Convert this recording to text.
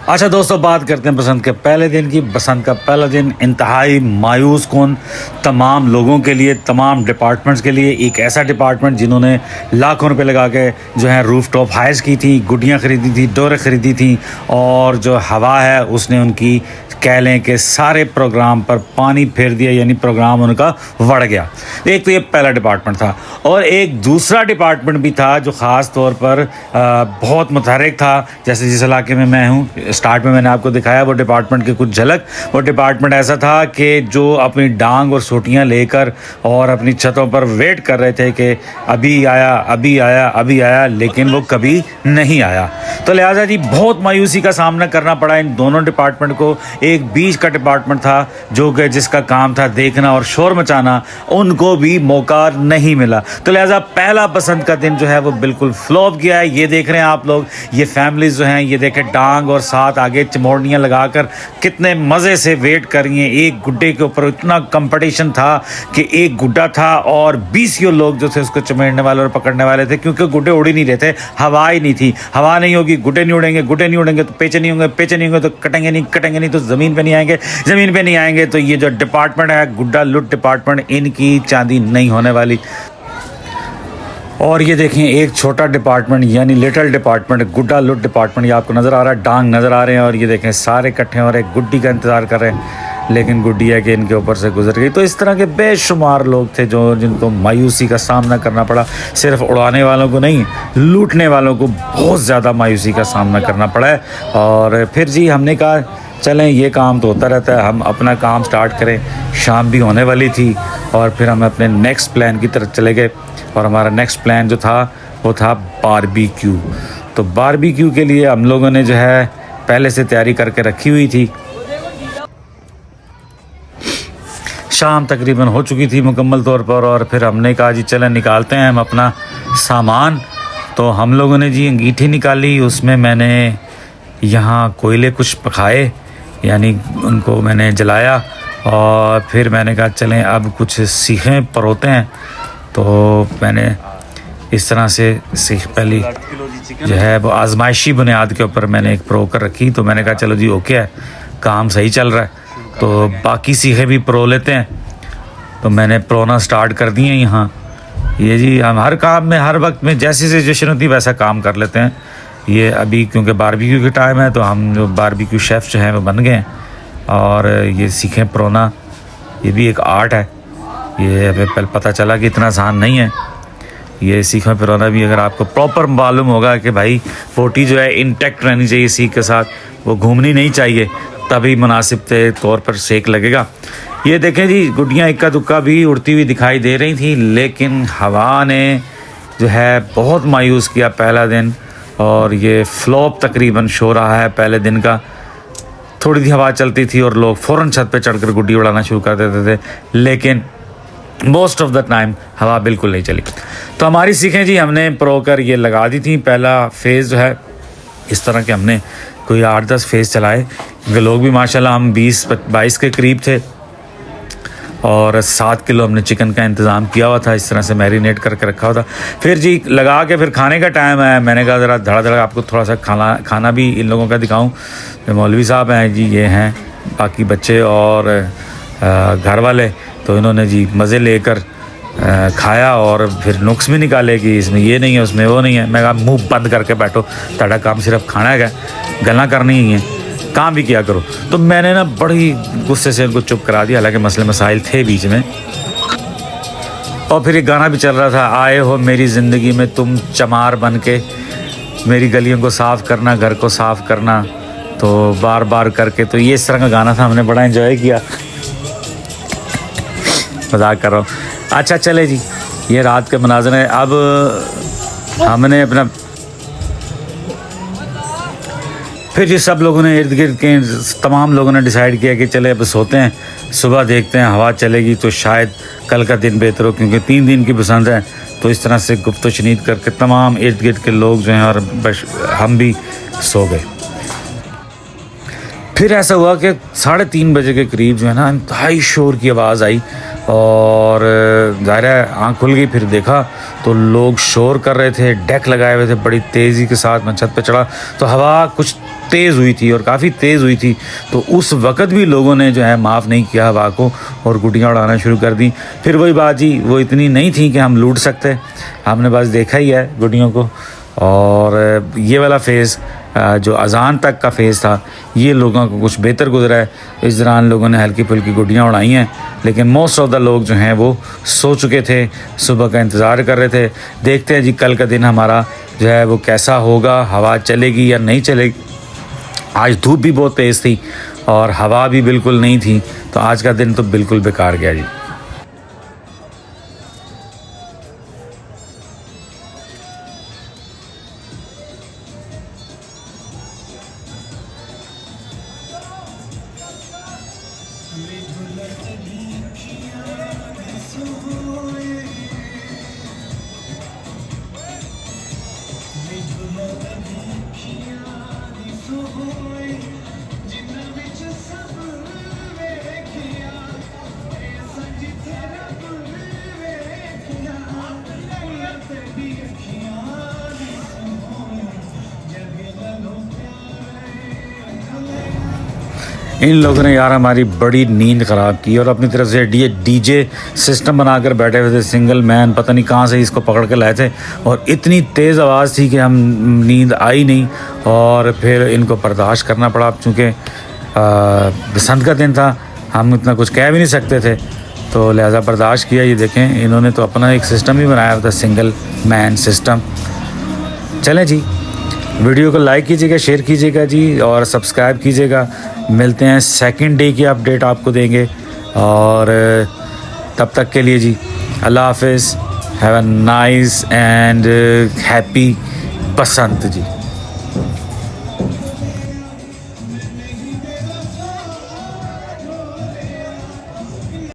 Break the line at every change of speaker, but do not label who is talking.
अच्छा दोस्तों, बात करते हैं बसंत के पहले दिन की। बसंत का पहला दिन इंतहाई मायूस कौन तमाम लोगों के लिए, तमाम डिपार्टमेंट्स के लिए। एक ऐसा डिपार्टमेंट जिन्होंने लाखों रुपए लगा के जो है रूफ टॉप हाइट्स की थी, गुड्डियाँ ख़रीदी थी, डोरें ख़रीदी थी, और जो हवा है उसने उनकी कह लें कि सारे प्रोग्राम पर पानी फेर दिया, यानी प्रोग्राम उनका बढ़ गया। एक तो ये पहला डिपार्टमेंट था, और एक दूसरा डिपार्टमेंट भी था जो ख़ास तौर पर बहुत मुतहर्रिक था। जैसे जिस इलाके में मैं हूँ, स्टार्ट में मैंने आपको दिखाया वो डिपार्टमेंट की कुछ झलक। वो डिपार्टमेंट ऐसा था कि जो अपनी डांग और सोटियाँ लेकर और अपनी छतों पर वेट कर रहे थे कि अभी आया, अभी आया, अभी आया, लेकिन वो कभी नहीं आया। तो लिहाजा जी बहुत मायूसी का सामना करना पड़ा इन दोनों डिपार्टमेंट को। एक बीच का डिपार्टमेंट था जो कि जिसका काम था देखना और शोर मचाना, उनको भी मौका नहीं मिला। तो लिहाजा पहला बसंत का दिन जो है वो बिल्कुल फ्लॉप गया है। ये देख रहे हैं आप लोग, ये फैमिलीज जो हैं, ये देखें डांग और साथ आगे चमोड़नियाँ लगाकर कितने मज़े से वेट कर रही हैं। एक गुड्डे के ऊपर इतना कंपटीशन था कि एक गुड्डा था और 20 लोग जो थे उसको चमेड़ने वाले और पकड़ने वाले थे, क्योंकि गुड्डे उड़ ही नहीं रहे थे, हवा ही नहीं थी। हवा नहीं होगी, गुड्डे नहीं उड़ेंगे, गुड्डे नहीं उड़ेंगे तो पेचे नहीं होंगे, पेचे नहीं होंगे तो कटेंगे नहीं, कटेंगे नहीं तो ज़मीन पे नहीं आएंगे, ज़मीन पे नहीं आएंगे तो ये जो डिपार्टमेंट है गुड्डा लुट डिपार्टमेंट, इनकी चांदी नहीं होने वाली। और ये देखें एक छोटा डिपार्टमेंट यानी लिटिल डिपार्टमेंट, गुड्डा लुट डिपार्टमेंट, ये आपको नज़र आ रहा है, डांग नज़र आ रहे हैं, और ये देखें सारे इकट्ठे हो रहे हैं, गुड्डी का इंतज़ार कर रहे हैं, लेकिन गुड्डी है कि इनके ऊपर से गुजर गई। तो इस तरह के बेशुमार लोग थे जो जिनको मायूसी का सामना करना पड़ा। सिर्फ उड़ाने वालों को नहीं, लूटने वालों को बहुत ज़्यादा मायूसी का सामना करना पड़ा है। और फिर जी हमने कहा चलें, ये काम तो होता रहता है, हम अपना काम स्टार्ट करें। शाम भी होने वाली थी और फिर हम अपने नेक्स्ट प्लान की तरफ चले गए। और हमारा नेक्स्ट प्लान जो था वो था बारबेक्यू। तो बारबेक्यू के लिए हम लोगों ने जो है पहले से तैयारी करके रखी हुई थी। शाम तकरीबन हो चुकी थी मुकम्मल तौर पर, और फिर हमने कहा जी चलें निकालते हैं हम अपना सामान। तो हम लोगों ने जी अंगीठी निकाली, उसमें मैंने यहाँ कोयले कुछ पकाए, यानी उनको मैंने जलाया, और फिर मैंने कहा चलें अब कुछ सीखें परोते हैं। तो मैंने इस तरह से सीख पहली जो है वो आजमाइशी बुनियाद के ऊपर मैंने एक परो कर रखी। तो मैंने कहा चलो जी ओके है, काम सही चल रहा है, तो बाकी सीखें भी परो लेते हैं। तो मैंने परोना स्टार्ट कर दिए यहाँ। ये जी हम हर काम में हर वक्त में जैसी सिचुएशन होती है वैसा काम कर लेते हैं। ये अभी क्योंकि बारबेक्यू के टाइम है तो हम जो बारबेक्यू शेफ़ जो हैं वो बन गए हैं। और ये सीखें परोना, ये भी एक आर्ट है। ये हमें पहले पता चला कि इतना आसान नहीं है। ये सीखें परोना भी अगर आपको प्रॉपर मालूम होगा कि भाई बोटी जो है इंटैक्ट रहनी चाहिए सीख के साथ, वो घूमनी नहीं चाहिए, तभी मुनासिब तौर पर सेक लगेगा। ये देखें जी गुड्डियाँ इक्का दुक्का भी उड़ती हुई दिखाई दे रही थी, लेकिन हवा ने जो है बहुत मायूस किया पहला दिन। और ये फ्लॉप तकरीबन शो रहा है पहले दिन का। थोड़ी सी हवा चलती थी और लोग फ़ौरन छत पे चढ़कर गुड्डी उड़ाना शुरू कर देते थे, लेकिन मोस्ट ऑफ द टाइम हवा बिल्कुल नहीं चली। तो हमारी सीखें जी हमने प्रो कर ये लगा दी थी। पहला फेज़ जो है इस तरह के हमने कोई 8-10 फेज़ चलाए, क्योंकि लोग भी माशाल्लाह हम 20-22 के करीब थे, और 7 किलो हमने चिकन का इंतज़ाम किया हुआ था, इस तरह से मैरिनेट करके रखा हुआ था। फिर जी लगा के फिर खाने का टाइम है, मैंने कहा ज़रा धड़ा आपको थोड़ा सा खाना भी इन लोगों का दिखाऊं। मौलवी साहब हैं जी, ये हैं बाकी बच्चे और घर वाले, तो इन्होंने जी मज़े लेकर खाया और फिर नुक्स भी निकाले कि इसमें ये नहीं है, उसमें वो नहीं है। मैं कहा मुँह बंद करके बैठो, ਤੁਹਾਡਾ काम सिर्फ खाना है, गल्लां करनी ही है, काम भी किया करो। तो मैंने ना बड़ी गुस्से से उनको चुप करा दिया, हालांकि मसले मसाइल थे बीच में। और फिर एक गाना भी चल रहा था, आए हो मेरी ज़िंदगी में तुम चमार बन के, मेरी गलियों को साफ़ करना, घर को साफ़ करना, तो बार बार करके। तो ये इस तरह का गाना था, हमने बड़ा एंजॉय किया। मजाक कर रहा हूँ। अच्छा चले जी, ये रात के मनाज़र है। अब हमने अपना फिर जी सब लोगों ने इर्द गिर्द के तमाम लोगों ने डिसाइड किया कि चले अब सोते हैं, सुबह देखते हैं हवा चलेगी तो शायद कल का दिन बेहतर हो, क्योंकि 3 दिन की बसंत है। तो इस तरह से गुफ्त शनीद करके तमाम इर्द गिर्द के लोग जो हैं और हम भी सो गए। फिर ऐसा हुआ कि 3:30 बजे के करीब जो है ना इंतहाई शोर की आवाज़ आई, और ज़ाहिर है आँख खुल गई। फिर देखा तो लोग शोर कर रहे थे, डेक लगाए हुए थे, बड़ी तेज़ी के साथ मैं छत पे चढ़ा तो हवा कुछ तेज़ हुई थी और काफ़ी तेज़ हुई थी। तो उस वक़्त भी लोगों ने जो है माफ़ नहीं किया हवा को और गुटियाँ उड़ाना शुरू कर दी। फिर वही बात जी, वो इतनी नहीं थी कि हम लूट सकते, हमने बस देखा ही है गुटियों को। और ये वाला फ़ेज़ जो अज़ान तक का फ़ेज़ था, ये लोगों को कुछ बेहतर गुजरा है। इस दौरान लोगों ने हल्की फुल्की गुटियाँ उड़ाई हैं, लेकिन मोस्ट ऑफ़ द लोग जो हैं वो सो चुके थे, सुबह का इंतज़ार कर रहे थे। देखते हैं जी कल का दिन हमारा जो है वो कैसा होगा, हवा चलेगी या नहीं चलेगी। आज धूप भी बहुत तेज़ थी और हवा भी बिल्कुल नहीं थी, तो आज का दिन तो बिल्कुल बेकार गया जी। इन लोगों ने यार हमारी बड़ी नींद ख़राब की और अपनी तरफ से डीजे सिस्टम बनाकर बैठे हुए थे। सिंगल मैन पता नहीं कहाँ से इसको पकड़ के लाए थे और इतनी तेज़ आवाज़ थी कि हम नींद आई नहीं और फिर इनको बर्दाश्त करना पड़ा। चूँकि बसंत का दिन था, हम इतना कुछ कह भी नहीं सकते थे, तो लिहाजा बर्दाश्त किया। ये देखें इन्होंने तो अपना एक सिस्टम ही बनाया था, सिंगल मैन सिस्टम। चलें जी, वीडियो को लाइक कीजिएगा, शेयर कीजिएगा जी और सब्सक्राइब कीजिएगा। मिलते हैं सेकंड डे की अपडेट आपको देंगे और तब तक के लिए जी अल्लाह हाफिज़। Have a nice and happy Basant ji.